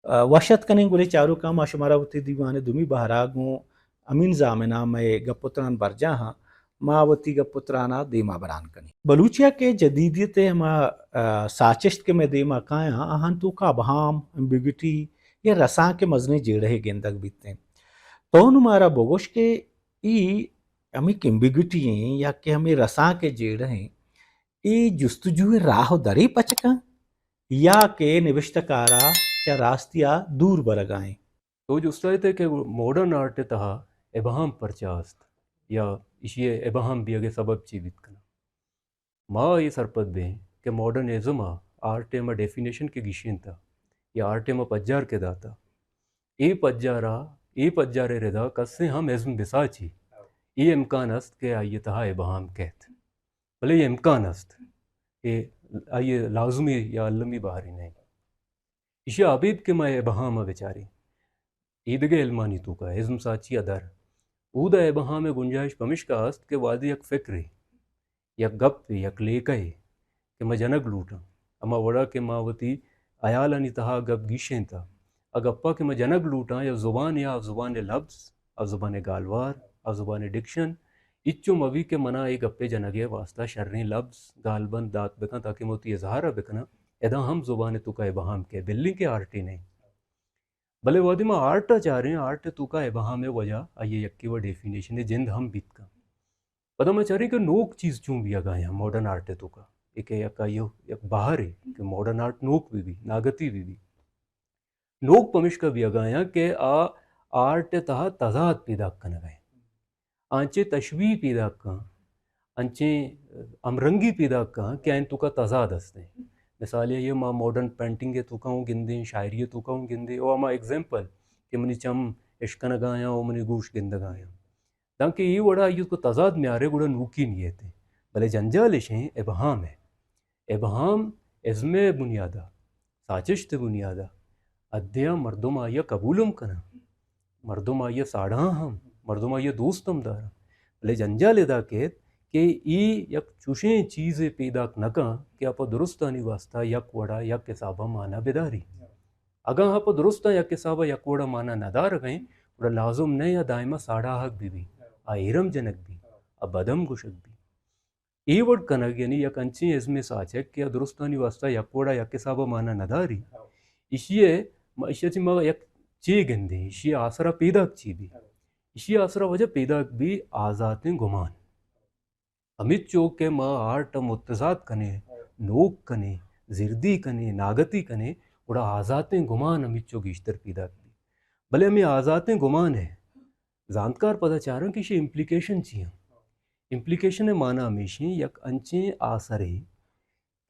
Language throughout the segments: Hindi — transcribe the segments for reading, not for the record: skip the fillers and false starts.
वशत कने गुले चारू काम अशमारावती दीवाने दुमी बहरागु अमीन जामिना में गपुत्रान बरजा हाँ मावती गपुत्राना देमा बरान कनी बलूचिया के जदीदियत हमा साचिश्त के में देमा काया अहन तू का बहाम एम्बिगिटी या रसा के मजने जेड़े गेंदक बीतते तो मारा बोगोश के ई हमें किम्बिगिटी या के हमें रसा के जेड़ हैं ई जुस्तुजु राह दरी पचका या के निविष्टकारा चा रास्तिया दूर बरगाएं तो जो थे कि मॉडर्न आर्ट तहा एबहम परचास्त या इशिये एबहम बियगे सबब चीवित कना मा ये सरपत बे कि मॉडर्न एजमा आर्ट एमा डेफिनेशन के गिशिन था या आर्ट एमा पज्जार के दाता ए पज्जारे रेदा कस्से हम एजम बिसाची ये इम्कान अस्त के आइए तहा एबहम कहत भले ये इम्कान अस्त ये आइए लाजुमी या अल्लमी बाहरी नहीं इशे आबिद के माए एबहम बेचारी ईदगे इल्मानी तू का इज़्म साची अदर ऊदा एबहा में गुंजाइश पमिश का अस्त के वादी यक फिक्री यक गप यक लेकई कि मैं जनक लूटा अमा वड़ा के मावती अयाल अनी तहा गप गीशें था अगप्पा के मैं जनक लूटा या ज़ुबान लफ्ज़ अब ज़ुबान गालवार अब ज़ुबान डिक्शन इच्चो मवी के मना एक गप्पे जनगे वास्ता शर्री लफ्ज़ गालबन दात बेका ताकि मोती इजहार बेकना एदा हम ज़ुबान तू का एबहाम के बिल्ली के आर्टी नहीं भले वादी में आर्ट चाह रहे हैं आर्ट तू का एबहा में वजह आइए यक्की व डेफिनेशन है जिंद हम बीत का पता मैं चाह रही कि नोक चीज़ चूँ भी अगा यहाँ मॉडर्न आर्ट है तू का एक यक्का यो एक बाहर है कि मॉडर्न आर्ट नोक भी नागती भी नोक पमिश का भी अगा यहाँ के आ आर्ट तहा तजाद पैदा करना गए आंचे तशवी पैदा का अंचे अमरंगी पैदा का क्या इन तू का तजाद हंसते मिसाल ये माँ मॉडर्न पेंटिंग के तुका हूँ गिंदे शायरी तुका हूँ गिंदे ओ माँ एग्जाम्पल कि मनी चम इश्कन गाया ओ मनी गूश गिंद गाया ताकि ये वड़ा ये को तजाद में आ रहे गुड़ा नूकी नहीं थे भले जंजाल शें एबहाम है एबहाम इज़्मे बुनियादा साजिश ते बुनियादा अद्या मर्दुम आया कबूलम कना मर्दुम आया साढ़ा हम मर्दुम आया दोस्तम दारा भले जंजाल एदा कहत कि ई यक चुशें चीज़ें पैदा नका कि आप दुरुस्तानी वास्ता यक वड़ा यक हिसाबा माना बेदारी अगर आप दुरुस्ता यक हिसाबा यक वड़ा माना नदार गए वड़ा लाजुम नहीं या दायमा साड़ा हक भी आयरम जनक भी अब बदम गुशक भी ई वर्ड कनक यानी यक अंची इसमें साचक कि दुरुस्तानी वास्ता यक वड़ा यक हिसाबा माना नदारी इशिये इशियाची मग यक ची गंदे इशिये आसरा पैदा ची भी इशिये आसरा वजह पैदा भी आज़ातें गुमान अमित चौक के माँ आर्ट मुतजाद कने नोक कने जिर्दी कने नागती कने उड़ा आज़ातें गुमान अमित चौक इश्तर पैदा की भले हमें आज़ातें गुमान है जानकार पता चाह रहा हूँ कि ये इम्प्लीकेशन चाहिए इम्प्लीकेशन है माना हमेशा यक अंचे आसरे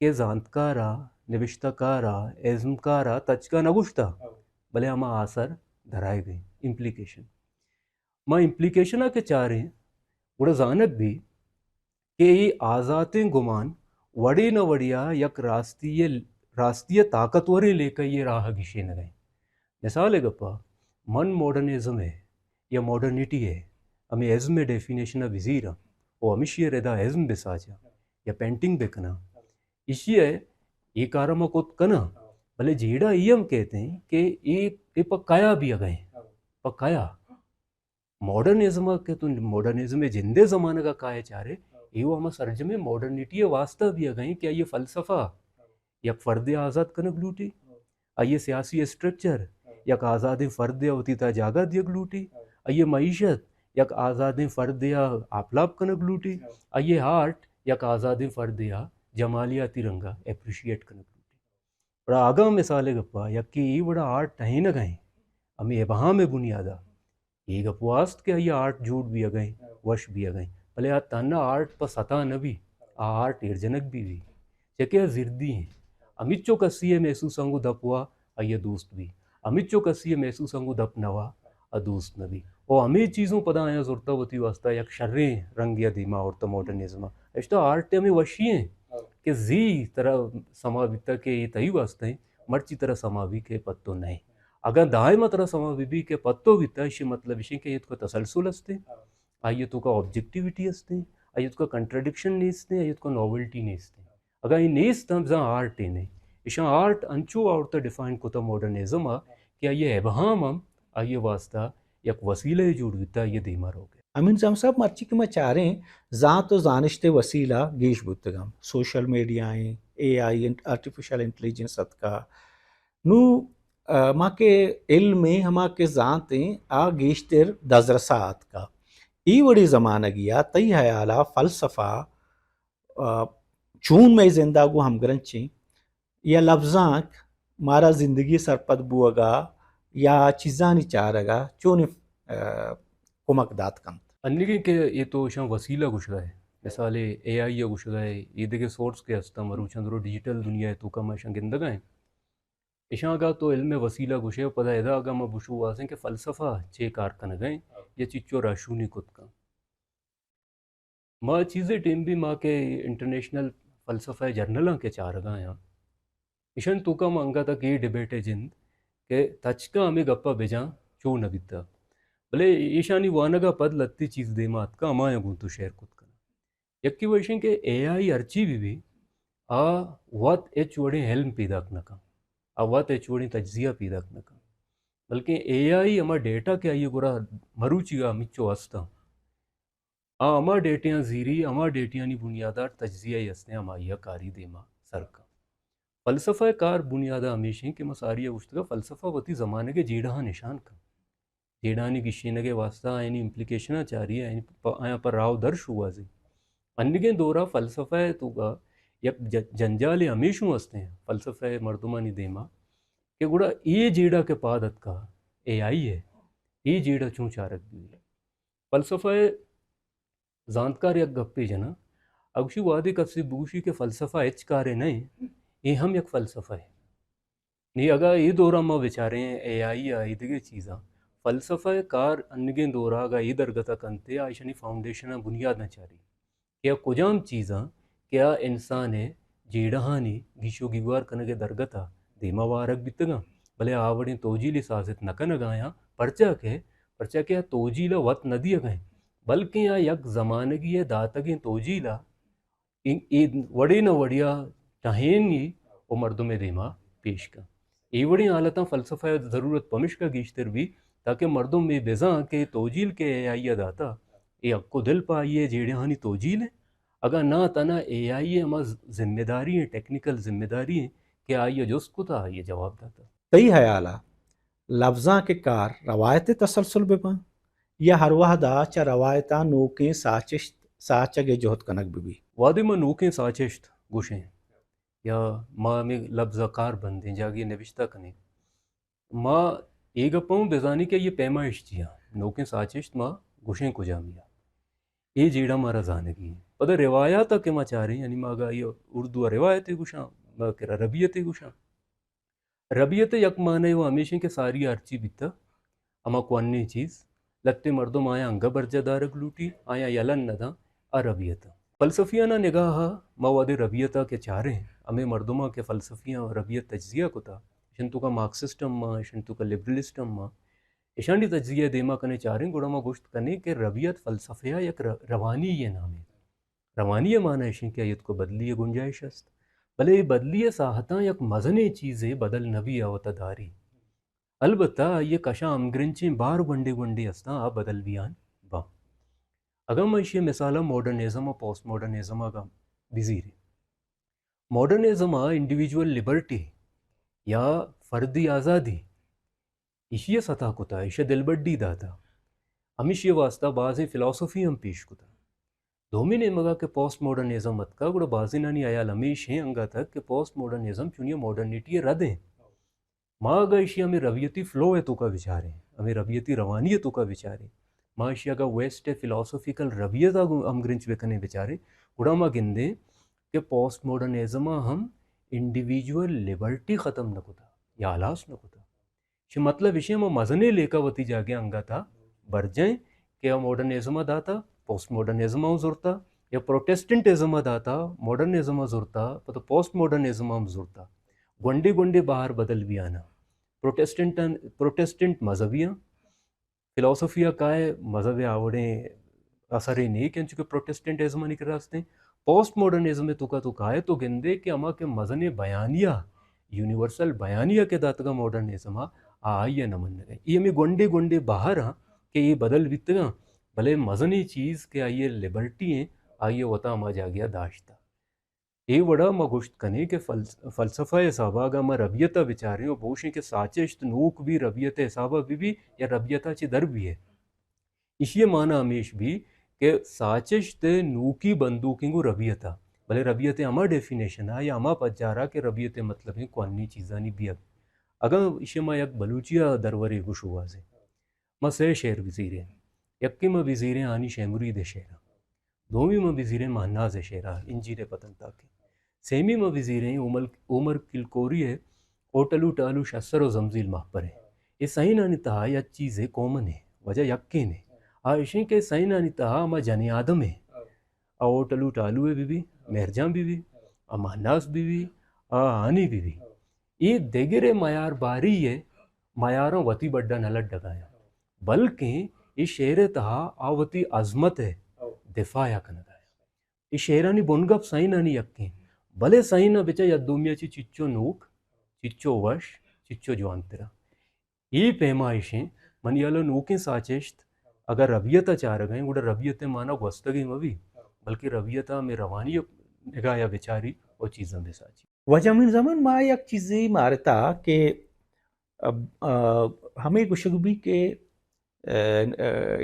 के जानकारा निविष्टकारा एज़मकारा तचका नगुश्ता भले हम आसर धराए गए इम्प्लीकेशन माँ इम्प्लीकेशन के चाह रहे उड़ा जानक भी कि ये आज़ातें गुमान वड़ी न वड़िया यक राष्ट्रीय ताकतवरें लेकर ये राह गिशे न गए मिसाल है गप्पा मन मॉडर्निज्म है या मॉडर्निटी है हमें एज़म में डेफिनेशन विजीर वो हमेशा रेदा एज़म बेसाजा या पेंटिंग बेकना इसी है ये कारमा को कना भले जीड़ा हम कहते हैं कि ये पकाया भी गए पकाया मॉडर्निज्म के तो मॉडर्निज्म में जिंदे ज़माने का काया चारे ये हम सर्ज में मॉडर्निटी वास्ता भी गई क्या ये फ़लसफ़ा या फ़र्द आज़ाद कनक लूटी आइए सियासी स्ट्रक्चर यक आज़ाद फ़र्द होती था जागा दियक लूटी आइए मीशत यक आज़ाद फ़र्द या आपलाप कनक लूटी आइए आर्ट यक आज़ाद फ़र्द या जमालिया तिरंगा एप्रिशिएट कनक लूटी बड़ा आगा मिसाल गप्पा यक ये बड़ा आर्ट टही न गए हमें एबहा में बुनियादा ये गपवास्त के ये आर्ट झूठ भी गए वश भी गए भले आ ताना आर्ट पर सता न भी आर्ट इर्जनक भी चके जिर्दी हैं अमिच्चो कस्सिए महसूस अंगु दपवा आइए दोस्त भी अमिच्चो कस्सिए महसूस अंगु दप नवा दोस्त न भी और हमें चीज़ों पदा आया जुरता होती वास्ता यक शर्रे रंग या धीमा और तो मॉडर्निज्म इश्ता आर्ट हमें वशी हैं कि जी तरह समाविता के ये तही वास्ते हैं मर्ची तरह समावी के पत्तो नहीं अगर दाए तरह समावी के पत्तो विता इसे मतलब इसे के को तसलसल असते आइए तो का ऑब्जेक्टिविटी असते आइए तो का कंट्रडिक्शन नहीं असते आइए तो का नॉवेल्टी नहीं असते अगर ये नहीं तम जहाँ आर्ट है नहीं इशा आर्ट अंचो औरत डिफाइन कुता मॉडर्निज्म आ कि ये एबहाम हम आइए वास्ता एक वसीले जुड़ता ये दीमार हो गए अमीन जाम साहब मर्ची के मैं चाह रहे हैं जहाँ तो जानश्ते वसीला गेश बुतगम सोशल मीडियाएं AI आर्टिफिशियल इंटेलिजेंस का नु माँ के इल्म में हमा के जानते आ गेश्तर दजरसात का ई वड़ी ज़माना गया तई हयाला फ़लसफ़ा चून में जिंदा गो हम ग्रंची या लफ्ज़ाक मारा ज़िंदगी सरपद बुअगा या चीज़ा नहीं चाह रगा चून कुमक दात कम अन्निगे के ये तो इशा वसीला कुछ गए मिसाले AI या कुछ गए ईद के सोर्स के हस्ता मरुचंद्रो डिजिटल दुनिया है तो कम इशा गिंदगा है इशागा तो इल्म वसीला गुशे पदा एदा अगा म बुशु वासें के फ़लसफ़ा चे कार कन गए ये चिच्चो राशूनी कुत का माँ चीज़ें टीम भी माँ के इंटरनेशनल फ़लसफ़ा जर्नल के चार गा यहाँ इशन तुका मंगा तक ये डिबेट है जिंद के तचका हमें गप्पा बेजा चो न बिता भले ईशानी वानगा पद लत्ती चीज़ दे मात का अमाया गुंतु शेयर कुत का यक्की वैशन के AI अर्ची भी आ वत एच वड़े हेल्म पैदा का आ वत एच वड़ी तज्जिया पैदा का बल्कि AI अमा डेटा के आइए गुरा मरुचिगा मिच्चो हस्ता आ अमा डेटियाँ जीरी अमा डेटियानी बुनियादार तज्जिया हस्ते अमाइया कारी देमा सरका फ़लसफ़ा कार बुनियादा हमेशा कि मसारिया उश्तगा फ़लसफ़ा वती ज़माने के जेड़ा निशान का जेडानी गिशीन के वास्ता आयनी इम्प्लिकेशन चाह रही है आया पर राव दर्श हुआ जी अन्निगे दौरा फ़लसफ़ा तुगा यक जंजाल हमेशा हस्ते हैं फ़लसफ़ा मर्दुमानी देमा कि गुड़ा ये जेड़ा के पादत का AI है ये जेड़ा चूँ चारक भी फ़लसफ़ा जानकार यक गप्पे जना अगशी वादे कसी बूशी के फ़लसफ़ा एच कारे नहीं ये हम यक फ़लसफ़ा है नहीं अगर ये दौरा में विचारे AI या इधगे चीज़ा फ़लसफ़ा कार अन्नगे दौरा अगर ये दरगता कंते आइशनी फाउंडेशन बुनियाद न चारी क्या कुजाम चीज़ा क्या इंसान है जेड़हानी गिशो गिवार कनगे दरगता देमा वारक बितगा भले आवड़ी तोजीली साजित नकन गाया पर्चा के तोजीला वत नदी गए बल्कि या यक ज़मानगी है दातगी तोजीला वड़ी न वड़िया चाहेंगी वो मर्दुम देमा पेश का ये वड़ी हालत फ़लसफ़ा ज़रूरत पमिश का गीश्तर भी ताकि मर्दुम में बेजा के तोजील के AI दाता ये अक्को दिल पाइए जेड़हानी तोजील है अगर ना तना AI हम जिम्मेदारी है टेक्निकल जिम्मेदारी है कि आइए जो उसको था ये जवाब दाता तई हयाला लफ्ज़ा के कार रवायत तसलसल बेपा या हर वाहदा चा रवायता नोके साचिश साचगे जोहत कनक भी वादे में नोके साचिश्त गुशें या माँ में लफ्ज़ा कार बंदे जागे नविश्ता कने माँ एक पाऊँ बेजानी के ये पैमाइश जिया नोके साचिश्त माँ गुशें को जामिया ये जेड़ा मारा जानगी है पता रिवायात के माँ चाह रही यानी मागा ये उर्दू रिवायत गुशा माँ रबियत गुशा रबियत यक माने वो हमेशा के सारी अर्ची बिता अमा क्वानी चीज़ लत्ते मर्दों आया अंगा बर्जादारक लूटी आया यलन नदा अरबियत फ़लसफ़ियाना निगाह मवाद रबियता के चारे हमें मर्दुमा के फ़लसफ़ियाँ और रबियत तज्जिया को था शंतु का मार्क्सिस्टम माँ शंतु का लिबरलिस्टम माँ ईशानी तज्जिया देमा कने चारें गुड़मा गोश्त कने के रबियत फ़लसफ़िया यक रवानी ये नाम है रवानी माना इशन के आयत को बदली गुंजाइश हस्त भले बदली साहता यक मजने चीज़ें बदल नबी आवता दारी अलबत्ता ये कशा अमग्रिंचे बार वंडे वंडे हस्ता आ बदल बियान बा अगर मैं ये मिसाला मॉडर्निज्म और पोस्ट मॉडर्निज्म का बिजीरी मॉडर्निज्म इंडिविजुअल लिबर्टी या फ़र्दी आज़ादी इशिय सतह कुता इशे दिलबड्डी दाता हमिश ये वास्ता बाज़ फ़िलासफ़ी हम पेश कुता दोमिने मगा के पोस्ट मॉडर्निज्म मत का गुड़ा बाजी नानी आया हमेश हैं अंगा तक के पोस्ट मॉडर्निज्म चुनिए मॉडर्निटी रदें माँ अगर इशिया में रवियती फ़्लो है तो का विचार है हमें रवियती रवानी तो का विचार है माँ इशिया का वेस्ट है फ़िलासफ़िकल रवियत हम ग्रिंच बेकने विचारे गुड़ा माँ गिंदे के पोस्ट मॉडर्निज्म हम इंडिविजुअल लिबर्टी ख़त्म न कुता या आलास न कुता शे मतलब विषय में मजने लेकर वती जागे अंगा था बर जाए कि मॉडर्निज्म दाता पोस्ट मॉडर्निज्म जुरता या प्रोटेस्टेंटिज्म दाता मॉडर्निज्म जुरता तो पोस्ट मॉडर्निज्म जुरता गुंडे गुंडे बाहर बदल भी आना प्रोटेस्टेंट मजहबियाँ फ़िलासफ़िया का है मजहब आवड़े असर ही नहीं क्यों चूँकि प्रोटेस्टेंटिज्म नहीं कर रास्ते पोस्ट मॉडर्निज्म में तुका तो का है तो गिंदे कि अमा के मजने बयानिया यूनिवर्सल बयानिया के दातगा मॉडर्निज्म आइए नमन गए ये में गोंडे गोंडे बाहर हाँ कि ये बदल वित्तगा भले मजनी चीज़ के आइए लिबर्टी हैं आइए वता मा जा गया दाश्ता ये वड़ा मा गुश्त कने के फलसफा साबागा मा रबियता विचारियों बोशे के साचेश्त नूक भी रबियत साबा भी या रबियता ची दर भी है इशिये माना हमेश भी के साचेश्त नूकी बंदूकिंगु रबियता भले रबियत अमा डेफिनेशन है या अमा पज्जारा के रबियत मतलब है कौनी चीज़ानी बियक अगर इशे मा यक बलूचिया दरवरे गुशुवाजे मा से शेर वजीरें यक्की मा वजीरें आनी शेमुरी दे शेरा दोमी मा वजीरें महनाज शेरा इंजीरे पतन ताके सेमी मा वजीरें उमर किलकोरी है ओटलू टालू शस्सर जमजील महपर है ये सही नानी तहा या चीज़ें कॉमन है वजह यक्के ने आयशे के सही नानी तहा मा जने आदम है आ ओटलू टालू है बीबी मेहरजां बीबी आ महनाज बीबी आ आनी बीबी ये देगरे मयार बारी है मयारों वती बड्डा नलट डगाया बल्कि ये शेर तहा आवती अजमत है दिफाया कनगाया ये शेरानी बुनगप सही नानी यक्के भले सही ना बेचा या दुमिया ची चिच्चो नूक चिच्चो वश चिच्चो जवानतरा ये पैमाइशें मनियालो नूकें साचेश्त अगर रबियता चार गए गुड़ा रबियत माना वस्तगी मवी बल्कि रबियता में रवानी निगाया बेचारी और चीज़ें बेसाची वजह मिन जमन मा एक चीज़ी मारता के हमें गुशगबी के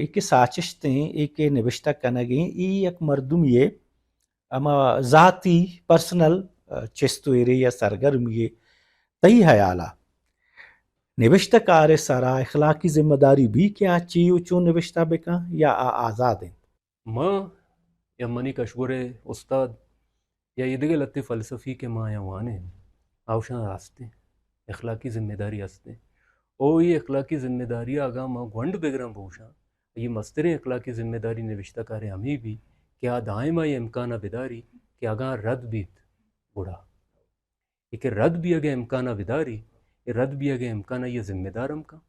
एक साचिश्तें एक निविष्टा कनगे ई एक मर्दुम ये अमा ज़ाती पर्सनल चेस्तुएरे या सरगर्म ये तई हयाला निविष्टा कार सारा इखलाकी जिम्मेदारी भी क्या ची उचो निविष्टा बेका या आज़ाद हैं माँ या मनी कशगुरे उस्ताद या इदगे लत्ते फ़लसफ़ी के माँ या वाने आवशा रास्ते इखलाकी जिम्मेदारी हस्ते ओ ये इखलाकी जिम्मेदारी आगा माँ gwand बेगरम बोशा ये मस्तरे इखलाकी जिम्मेदारी निविष्टा कारे हमें भी क्या दायमा ये इम्काना बिदारी कि आगा रद्द बीत बुढ़ा ये रद्द भी अगे इम्काना बिदारी ये रद्द भी अगे इम्काना ये जिम्मेदार हम का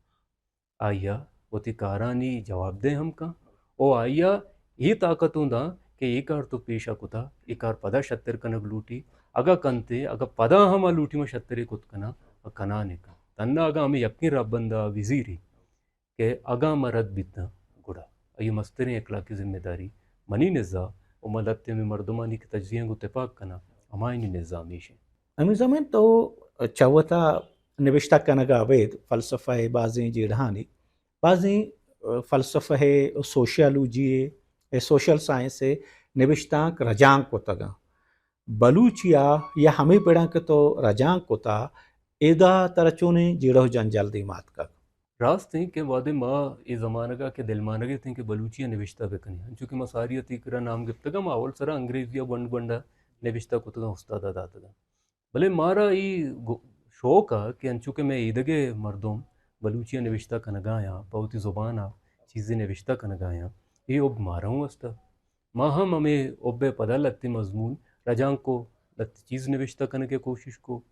आया वो तिकारानी जवाब दे हम का ओ आया ये ताकत होंदा कि एक आर तो पेशा कुता एक आर पदा शत्तर कनक लूटी अगा कंते अगा पदा हम लूटी में शत्तरे कुत कना कना ने का तन्ना अगा हमें यकीन रबंदा विजीरी के अगा मरद बितना गुड़ा ये मस्तरे इखलाकी जिम्मेदारी मनी निज़ा और मलत्ते में मर्दमानी की तजजियां को इत्तेफाक कना हमारी निज़ामी शे अमी जमीन तो चवता निविष्टा कनगा वेद फ़लसफ़ा बाज़ें जेड़हानी बाज़ें फ़लसफ़ा सोशियोलॉजी सोशल साइंस निविष्टांक रजांक को तगा बलूचिया या हमें पेड़ा के तो रजांक को ता एदा तरचोने जेड़ो जंजाल दी मात का रास्ते के वादे माँ ये ज़माना का के दिलमानगे थे कि बलूचिया निविष्टा बेकनी चूँकि मसारिया तीकरा नाम गिफ्तगा मावल सरा अंग्रेजिया बंड बंडा निविष्टा कुतगा उस्ताद दातगा भले मारा ये शौक है कि अंचुके मैं ईदगे मर्दों बलूचिया निविष्टा कनगाया बहुत ही ज़ुबाना चीज़ें निविष्टा कनगाया ये अब मारा हूँ अस्ता माँ हम हमें ओबे पता लगती मजमून रजांग को लगती चीज़ निविष्टा करने के कोशिश को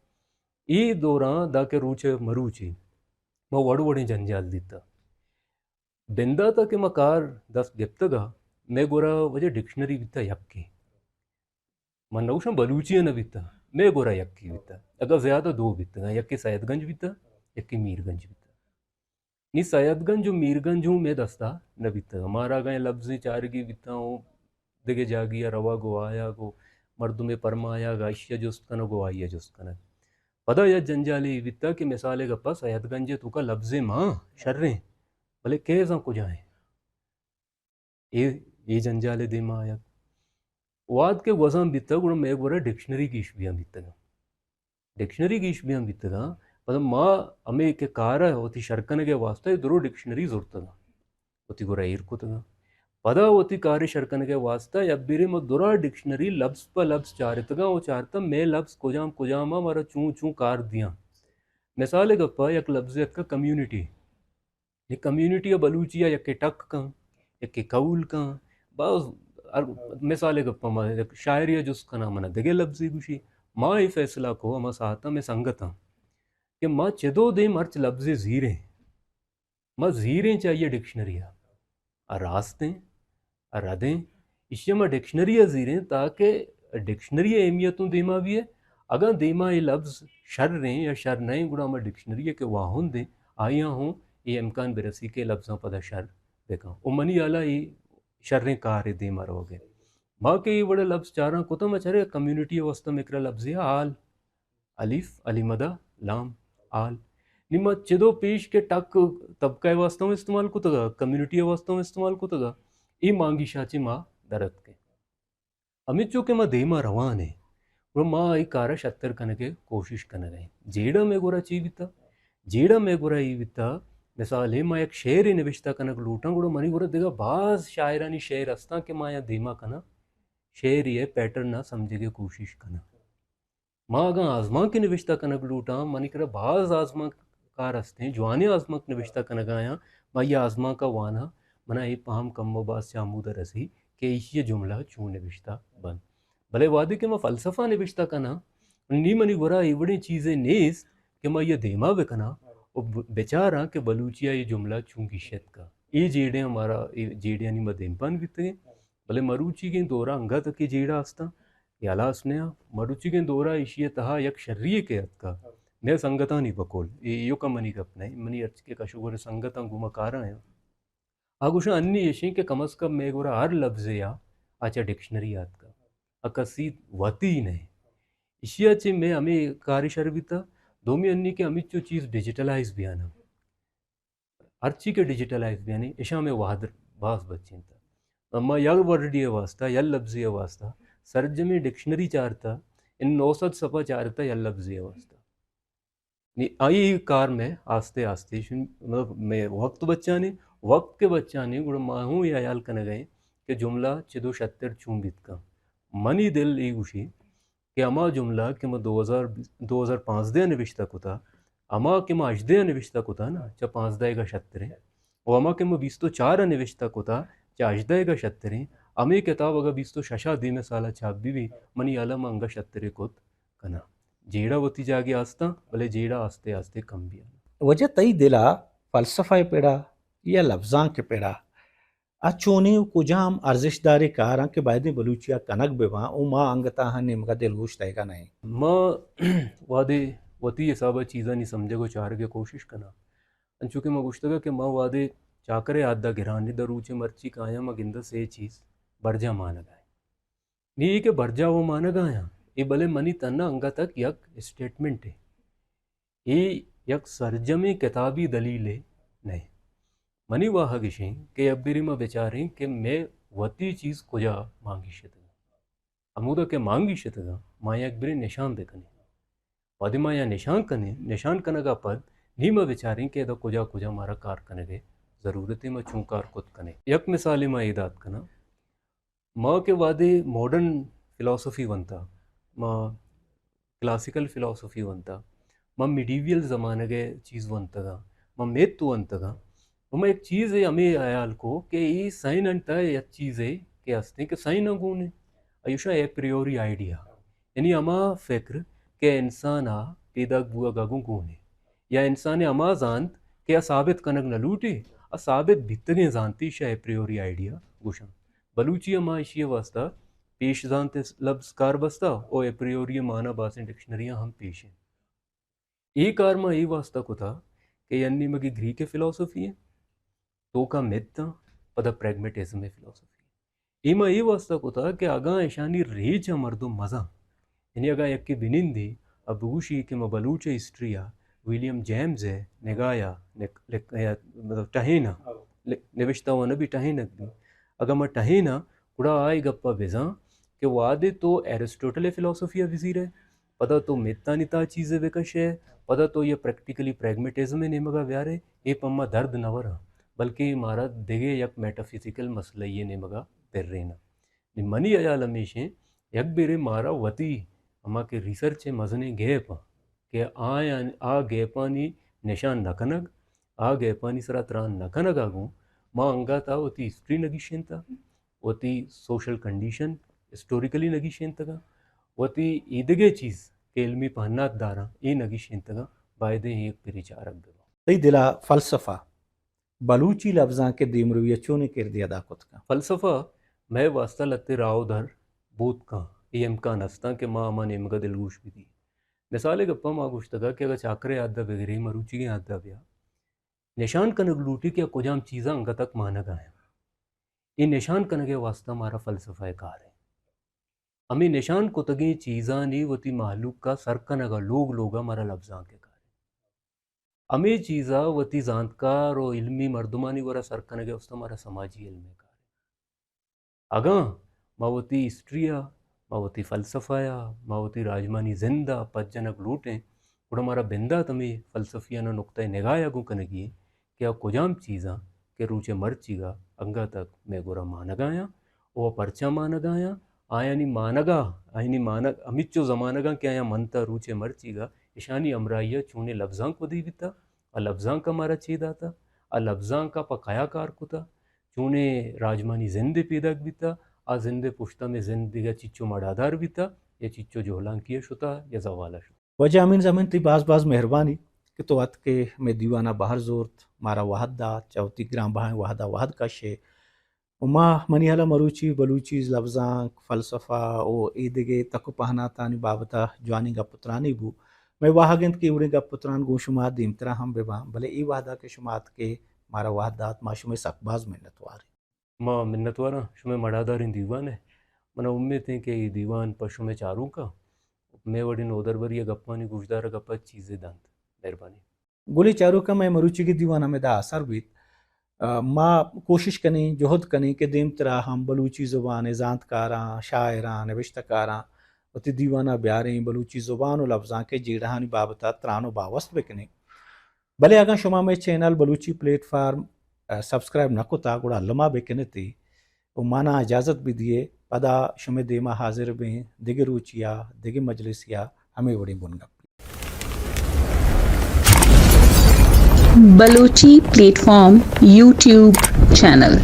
ये दौरान दा के रूचे मरूची मैं वड़ वड़े जंजाल दीता बिंदा था कि मकार दस गिफ्तगा मैं गोरा वजह डिक्शनरी बिता यक्की मन नौशा बलूचिया न बिता मैं गोरा यक्की बिता अगर ज़्यादा दो बिता यक्की सैयदगंज बिता यक्की मीरगंज बिता नी सैयदगंज मीरगंज हूँ मैं दस्ता न बिता हमारा गए लफ्ज़ें चार की बिता हूँ दिगे जागिया रवा गो आया गो मर्दों में परमाया गाशिया जुस्तन गो आइया जुस्तन पदा या जंजाली वित्ता की मिसाले गप्पा सैयदगंज तुका लफ्ज़े माँ शर्रे भले केजा को जाए ये जंजाले दे माँ आया वाद के वज़ाम बित्ता गुण मैं गोरा डिक्शनरी की इश्बियाँ बित्तगा डिक्शनरी की इश्बियाँ बित्तगा मतलब माँ हमें के कारा होती शर्कन के वास्ते दरो डिक्शनरी ज़रूरतगा होती गोरा ईर कुतगा पदा होती कार्य शर्कन के वास्ता या बिरे में दुरा डिक्शनरी लफ्ज़ पर लफ्ज़ चारितगा वो चारता मैं लफ्ज़ कुजाम कुजामा मारा चूँ चूँ कार दिया मिसाल गप्पा एक लफ्ज़ का कम्युनिटी ये कम्युनिटी या बलूचिया या के टक का या के कौल का बस मिसाल गप्पा माँ शायरिया जुस्का ना मना दगे लफ्ज़ी गुशी माँ ये फैसला को अमा साहता में संगता कि माँ चदो दे मर्च लफ्ज़ ज़ीरे माँ ज़ीरे चाहिए डिक्शनरिया रास्ते रदें इश्य में डिक्शनरी ज़ीरें ताकि डिक्शनरी अहमियतों दिमा भी है अगर दीमा ये लफ्ज़ शर रहें या शर नहीं गुड़ा मैं डिक्शनरी के वाहुन दें आया हूँ ये इम्कान बेरसी के लफ्ज़ों पदा शर देखा उमनी आला ये शर्रें कार दीमा रहोगे माँ के ये बड़े लफ्ज़ चारा कुतम अचरे कम्युनिटी अवस्था में इकरा लफ्ज़ है आल अलिफ अलीमदा लाम आल निम्मा चिदो पेश के टक तबका वास्तव में इस्तेमाल कुतगा कम्युनिटी वास्तव में इस्तेमाल कुतगा ई मांगी शाची माँ दरद के अमित चो के माँ देमा रवान है वो माँ आई कार शत्तर कन के कोशिश कन गए जेड़ा में गोरा चीविता जेड़ा में गोरा ईविता मिसाल है माँ एक शेर ही निविश्ता कनक लूटा गुड़ो मनी गोरा देगा बाज शायरानी शेर अस्ता के माँ या देमा कना शेर ये पैटर्न ना समझे के कोशिश कना माँ अगर आजमा के निविश्ता कनक लूटा मनी करा बाज आजमा कार हस्ते जवाने आजमा के निविश्ता कनक आया माँ ये आजमा का वाना मना ये पाम कम बास चामूदा रसी के ये जुमला चू निविश्ता बन भले वादे के मैं फ़लसफ़ा निविश्ता कना नी मनी गोरा इवड़ी चीज़ें नेस कि मैं ये देमा बेकना और बेचारा के बलूचिया ये जुमला चूंगी शेत का ये जेड़े हमारा ये जेड़े यानी मदेमपान बीते भले मरूची के दौरा अंगा तक के जेड़ा आस्ता याला असने मरूची के दौरा इशिय तहा यक शर्रिय के हत का मैं संगता नहीं बकोल ये यो का मनी कप नहीं मनी अर्च के कशुगर संगता गुमा कारा है आगुशा अन्य यशी के कम अज कम मैं गोरा हर लफ्ज़ या आचा डिक्शनरी याद का अकसी वती नहीं इशियाचे में हमें कार्य शर्विता दोमी अन्य के अमित जो चीज़ डिजिटलाइज भी आना अर्ची के डिजिटलाइज भी आनी इशा में वादर बास बच्चे था अम्मा यल वर्डी वास्ता यल लफ्ज़ी वास्ता सर्ज में डिक्शनरी चारता इन 900 सफ़ा चारता यल लफ्ज़ी वास्ता नहीं आई कार में आस्ते आस्ते मतलब मैं वक्त के बच्चा ने गुड़ माहूँ या याल कन गए कि जुमला चिदो शत्तर चूंबित का मनी दिल ई उशी कि अमा जुमला कि मैं 2005 दे निविश्ता कुता अमा कि मैं अजदे निविश्ता कुता ना चा 5 का शत्तरे और अमा कि मैं 24 निविश्ता कुता चा अजदे का शत्तरे अमे किताब अगर 26 दी में साला छाप भी मनी आलम अंगा शत्तरे कुत कना जेड़ा होती जागे आस्ता भले जेड़ा आस्ते आस्ते कम भी वजह तई दिला फ़लसफ़ा पेड़ा या लफ्ज़ां के पेड़ा अचोने कुजाम अर्जिशदारी कारा के बायदे बलूचिया कनक बेवा ओ माँ अंगता हने मगा दिल गोश्त है का नहीं माँ वादे वती हिसाब चीज़ा नहीं समझे को चार के कोशिश करना चूँकि मैं गुश्तगा कि माँ वादे चाकरे आदा गिराने दरूचे मर्ची काया माँ गिंदा से चीज़ बरजा माना गाए नहीं के बरजा वो माना गाया ये भले मनी तन्ना अंगा तक यक स्टेटमेंट है ये यक सरजमी किताबी दलील है नहीं मनी वाह गिशें के अब्बिरी में बेचारें कि मैं वती चीज़ कुजा मांगी शतगा अमूदा के मांगी शतगा माया अकबरी निशान देखने वादे माया निशान कने का पद नी में बेचारें के कुजा कुजा मारा कार कने के ज़रूरत है मैं चूंकार कुत कने यक मिसाली माँ इदात कना माँ के वादे मॉडर्न फ़िलासफ़ी बनता माँ क्लासिकल फ़िलासफ़ी बनता माँ मिडीवियल ज़माने के चीज़ बनता माँ मेद तो बनता मैं एक चीज़ है हमें आयाल को कि ये साइन अंटा या चीज़ है कि हंसते कि साइन अगून है आयुषा ए प्रियोरी आइडिया यानी अमा फ़िक्र के इंसान आ पैदा बुआ गागू गुण है या इंसान अमा जानत के साबित कनक न लूटे साबित भित्तगे जानती शा ए प्रियोरी आइडिया गुशा बलूची अमा इशिय वास्ता पेश जानते लफ्ज़ कार बस्ता ओ ए प्रियोरी माना बासें डिक्शनरियाँ हम पेश हैं ये कार में ये वास्ता को था कि यानी मगी ग्रीक फ़िलासफ़ी है तो का मित्ता पदा प्रैग्मेटिज्म है फ़िलासफ़ी इमा ये वास्ता को था कि आगा ईशानी रेच मर्दो मज़ा यानी अगा यक के बिनिंदी अबूशी के मबलूच हिस्ट्रिया विलियम जेम्स है निगाया मतलब टहेना निविश्ता वन भी टहेनक भी अगर मैं टहेना उड़ा आए गप्पा बेजा कि वादे तो एरिस्टोटल फ़िलासफ़ी विज़ीर है पता तो मित्ता निता चीज़ें विकश है पता तो ये प्रैक्टिकली प्रैग्मेटिज्म है नेमगा व्यारे ये पम्मा दर्द नवरा बल्कि मारा दिगे यक मेटाफिजिकल मसला ये नेमगा तेर्रेना मनी अयाल हमेशे यक बेरे मारा वती अमा के रिसर्च मजने गेप के आ गेपानी निशान नकनग आ गेपानी सरा त्रान नकनग आगू माँ अंगा था वती हिस्ट्री नगिशें था वती सोशल कंडीशन हिस्टोरिकली नगिशें तगा वती ईदगे चीज़ के इल्मी पहनात दारा ये नगिशें तगा बायदे एक परिचारक बेवा तई दिला फ़लसफ़ा बलूची लफ्ज़ां के दीमरुवियचों ने किरदी अदा कुत का फ़लसफ़ा मैं वास्ता लगते राव धर बूत का ये इम्कान हस्ता के माँ अमा नेमगा दिलगूश भी दी मिसाल गप्पा माँ गुश्तगा कि अगर चाकरे आदा वगैरह मरूची आदा ब्या निशान कनक लूटी क्या कुजाम चीज़ा अंग तक मानगा है ये निशान कनगे वास्ता हमारा फ़लसफ़ा कार है हमें निशान को तगी चीज़ा नहीं वती मालूक का सर कनगा लोग लोगा हमारा लफ्ज़ा के कार है हमें चीज़ा वती जानकार और इल्मी मर्दमानी वरा सर कनगे वास्ता हमारा समाजी इल्म कार है अगा मावती हिस्ट्रिया मावती फ़लसफ़ाया मावती राजमानी जिंदा पज्जनक लूटें और हमारा बिंदा तमें फ़लसफ़ियाना नुक्ता निगाह गु कनगी क्या कुजाम चीज़ा के रूचे मर्चीगा अंगा तक मैं गोरा मानगाया और परचा मानगाया आयानी मानगा आयनी मानग अमिचो ज़मानगा क्या या मनता रूचे मर्चीगा ईशानी अमराइया चूने लफ्ज़ां को दी बिता आ लफ्ज़ां का मारा चीदा था आ लफ्ज़ां का पकाया कार कुता चूने राजमानी जिंदे पैदा बिता आ जिंदे पुश्ता में जिंदगी चिच्चो मडादार बिता या चिच्चो जोहलां किया शुता या जवाला शुता वजह अमीन जमीन ती बाज बाज मेहरबानी कि तो अत के मैं दीवाना बाहर जोरत मारा वाहदा चौथी ग्राम बहाएं वाहदा वाहद का शे उमा मनिहाला मरूची बलूची लफ्ज़ां फ़लसफ़ा ओ ईदगे तक पहना तानी बाबता जवानी का पुत्रानी बू मैं वाहगंत की उड़ी का पुत्रान गो शुमात दीम तरह हम बेबा भले ई वाहदा के शुमात के मारा वाहदात माशुमे सकबाज मिन्नत वारे माँ मिन्नतवारा शुमे मडादारिन दीवान है मना उम्मीद है कि ये दीवान पशु में चारों का मैं वडिन उधर बरी गप्पानी गुजदार गप्पा चीज़ें दांत मेहरबानी गोली चारू का मैं मरूची की दीवाना में दा असर भी माँ कोशिश कनी जहद कनी कि देम तरह हम बलूची ज़ुबान जानतकारा शायरा नविश्तकारा उती दीवाना ब्यारें बलूची ज़ुबान और लफ्ज़ां के जीड़ानी बाबता त्रानो बावस्त बेकने भले अगर शुमा में चैनल बलूची प्लेटफार्म सब्सक्राइब न कोता गुड़ा लमा बेकने थी वो माना इजाज़त भी दिए पदा शुमे देमा हाजिर में दिगे रूचिया दिगे मजलिसिया हमें बड़ी बुनगा बलूची प्लेटफॉर्म यूट्यूब चैनल।